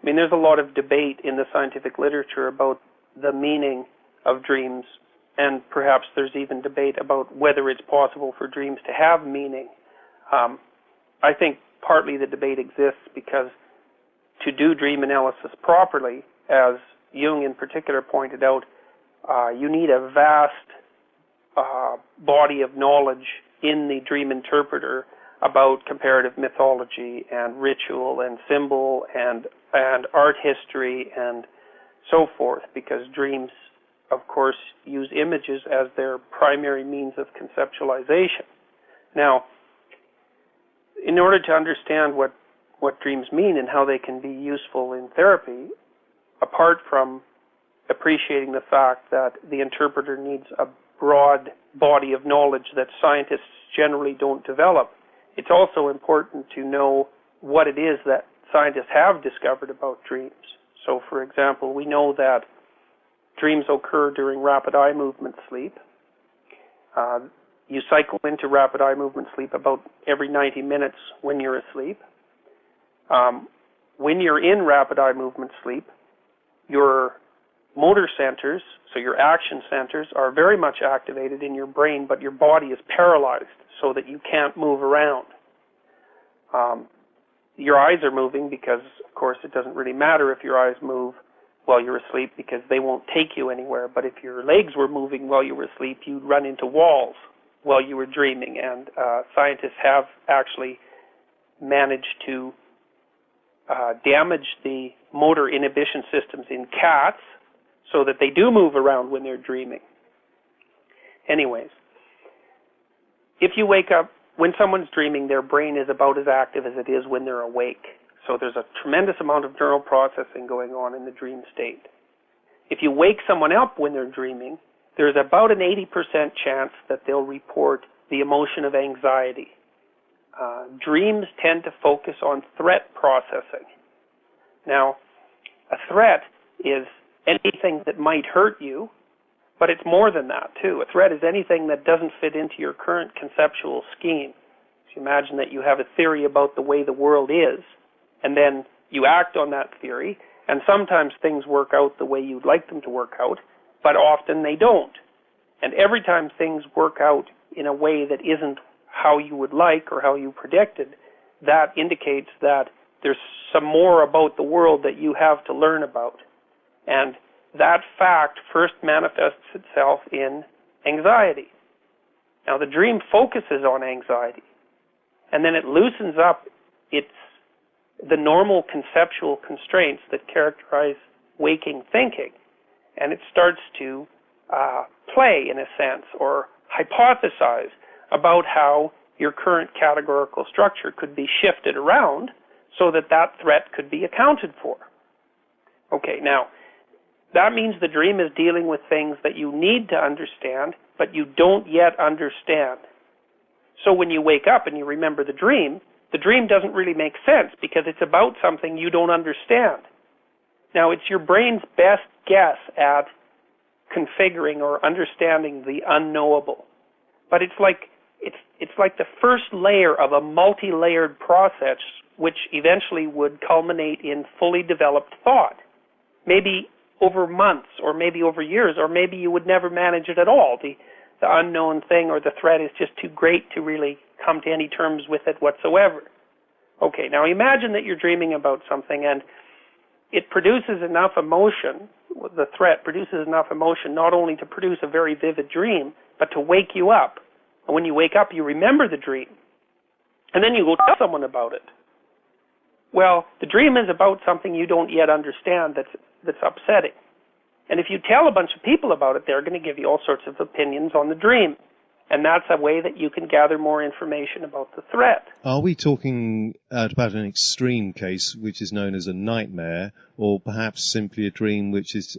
mean, there's a lot of debate in the scientific literature about the meaning of dreams, and perhaps there's even debate about whether it's possible for dreams to have meaning. I think partly the debate exists because to do dream analysis properly, as Jung in particular pointed out, you need a vast body of knowledge in the dream interpreter about comparative mythology and ritual and symbol and art history and so forth, because dreams, of course, use images as their primary means of conceptualization. Now, in order to understand what dreams mean and how they can be useful in therapy, apart from appreciating the fact that the interpreter needs a broad body of knowledge that scientists generally don't develop, it's also important to know what it is that scientists have discovered about dreams. So, for example, we know that dreams occur during rapid eye movement sleep. You cycle into rapid eye movement sleep about every 90 minutes when you're asleep. When you're in rapid eye movement sleep, your motor centers, so your action centers, are very much activated in your brain, but your body is paralyzed so that you can't move around. Your eyes are moving because, of course, it doesn't really matter if your eyes move while you're asleep because they won't take you anywhere. But if your legs were moving while you were asleep, you'd run into walls while you were dreaming. And scientists have actually managed to damage the motor inhibition systems in cats so that they do move around when they're dreaming. Anyways, if you wake up, when someone's dreaming, their brain is about as active as it is when they're awake. So there's a tremendous amount of neural processing going on in the dream state. If you wake someone up when they're dreaming, there's about an 80% chance that they'll report the emotion of anxiety. Dreams tend to focus on threat processing. Now, a threat is anything that might hurt you, but it's more than that, too. A threat is anything that doesn't fit into your current conceptual scheme. So imagine that you have a theory about the way the world is, and then you act on that theory, and sometimes things work out the way you'd like them to work out, but often they don't. And every time things work out in a way that isn't how you would like or how you predicted, that indicates that there's some more about the world that you have to learn about. And that fact first manifests itself in anxiety. Now, the dream focuses on anxiety, and then it loosens up the normal conceptual constraints that characterize waking thinking, and it starts to play, in a sense, or hypothesize about how your current categorical structure could be shifted around so that that threat could be accounted for. Okay, now, that means the dream is dealing with things that you need to understand, but you don't yet understand. So when you wake up and you remember the dream doesn't really make sense because it's about something you don't understand. Now, it's your brain's best guess at configuring or understanding the unknowable. But it's like the first layer of a multi-layered process which eventually would culminate in fully developed thought. Maybe over months, or maybe over years, or maybe you would never manage it at all. The unknown thing or the threat is just too great to really come to any terms with it whatsoever. Okay, now imagine that you're dreaming about something and it produces enough emotion, the threat produces enough emotion not only to produce a very vivid dream, but to wake you up. And when you wake up, you remember the dream. And then you go tell someone about it. Well, the dream is about something you don't yet understand that's upsetting. And if you tell a bunch of people about it, they're going to give you all sorts of opinions on the dream. And that's a way that you can gather more information about the threat. Are we talking about an extreme case, which is known as a nightmare, or perhaps simply a dream which is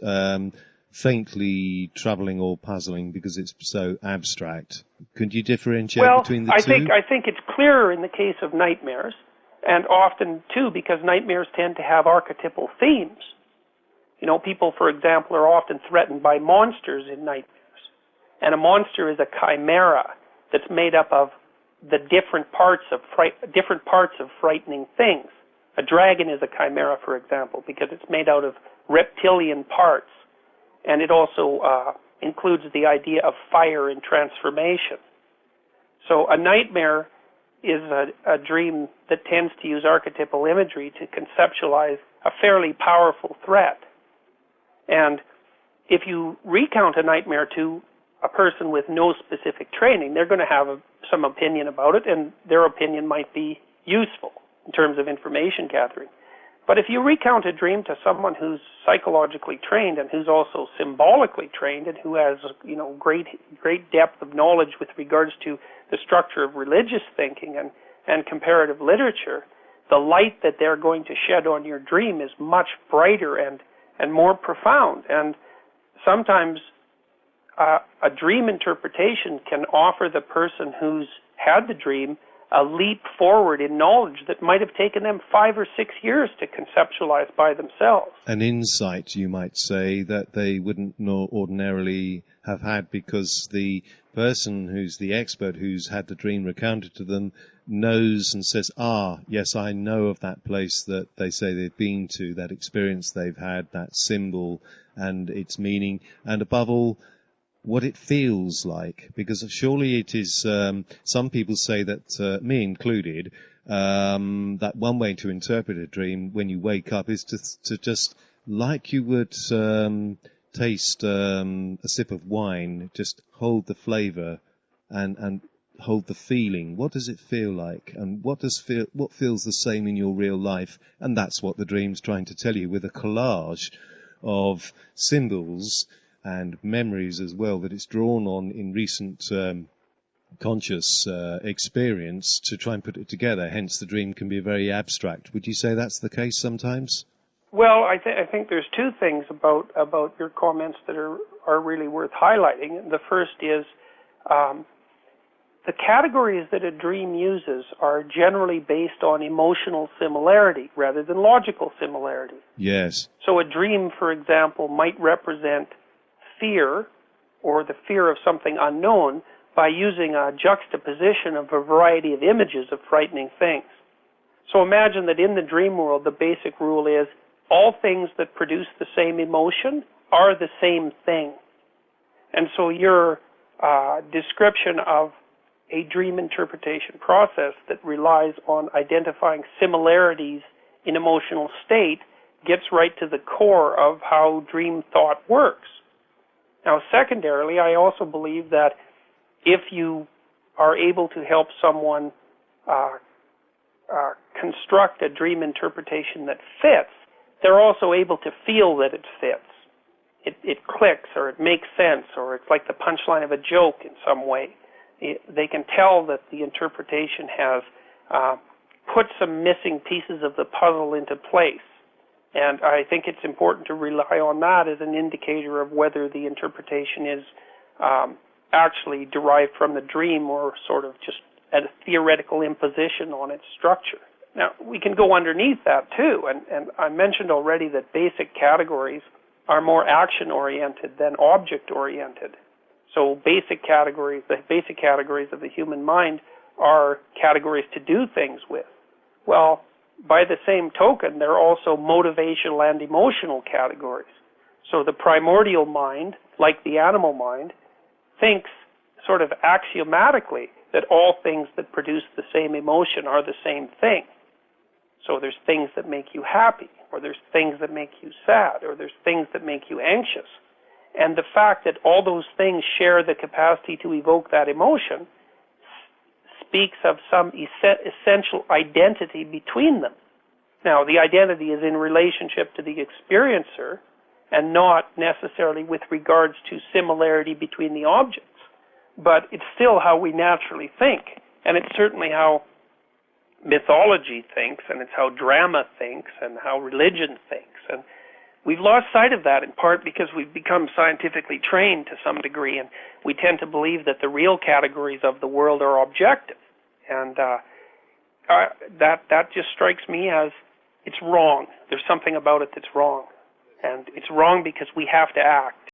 faintly troubling or puzzling because it's so abstract? Could you differentiate between the two? I think it's clearer in the case of nightmares, and often, too, because nightmares tend to have archetypal themes. You know, people, for example, are often threatened by monsters in nightmares. And a monster is a chimera that's made up of the different parts of frightening things. A dragon is a chimera, for example, because it's made out of reptilian parts, and it also includes the idea of fire and transformation. So a nightmare is a dream that tends to use archetypal imagery to conceptualize a fairly powerful threat. And if you recount a nightmare to a person with no specific training, they're going to have some opinion about it, and their opinion might be useful in terms of information gathering. But if you recount a dream to someone who's psychologically trained and who's also symbolically trained and who has, great depth of knowledge with regards to the structure of religious thinking and comparative literature, the light that they're going to shed on your dream is much brighter and more profound. And sometimes a dream interpretation can offer the person who's had the dream a leap forward in knowledge that might have taken them 5 or 6 years to conceptualize by themselves. An insight, you might say, that they wouldn't ordinarily have had because the person who's the expert who's had the dream recounted to them knows and says, yes, I know of that place that they say they've been to, that experience they've had, that symbol and its meaning, and above all, what it feels like, because surely it is, some people say that, me included, that one way to interpret a dream when you wake up is to just, like you would taste a sip of wine, just hold the flavour and hold the feeling. What does it feel like? And what feels the same in your real life? And that's what the dream's trying to tell you, with a collage of symbols and memories as well that it's drawn on in recent conscious experience to try and put it together. Hence, the dream can be very abstract. Would you say that's the case sometimes? Well, I think there's two things about your comments that are really worth highlighting. The first is the categories that a dream uses are generally based on emotional similarity rather than logical similarity. Yes. So a dream, for example, might represent fear or the fear of something unknown by using a juxtaposition of a variety of images of frightening things. So imagine that in the dream world, the basic rule is all things that produce the same emotion are the same thing. And so your description of a dream interpretation process that relies on identifying similarities in emotional state gets right to the core of how dream thought works. Now, secondarily, I also believe that if you are able to help someone construct a dream interpretation that fits, they're also able to feel that it fits. It clicks, or it makes sense, or it's like the punchline of a joke in some way. They can tell that the interpretation has put some missing pieces of the puzzle into place. And I think it's important to rely on that as an indicator of whether the interpretation is actually derived from the dream or sort of just a theoretical imposition on its structure. Now, we can go underneath that too, and I mentioned already that basic categories are more action-oriented than object-oriented. So the basic categories of the human mind are categories to do things with. Well, by the same token, they're also motivational and emotional categories. So the primordial mind, like the animal mind, thinks sort of axiomatically that all things that produce the same emotion are the same thing. So there's things that make you happy, or there's things that make you sad, or there's things that make you anxious. And the fact that all those things share the capacity to evoke that emotion speaks of some essential identity between them. Now, the identity is in relationship to the experiencer and not necessarily with regards to similarity between the objects. But it's still how we naturally think, and it's certainly how mythology thinks, and it's how drama thinks, and how religion thinks. And we've lost sight of that in part because we've become scientifically trained to some degree, and we tend to believe that the real categories of the world are objective. And that just strikes me as it's wrong. There's something about it that's wrong. And it's wrong because we have to act.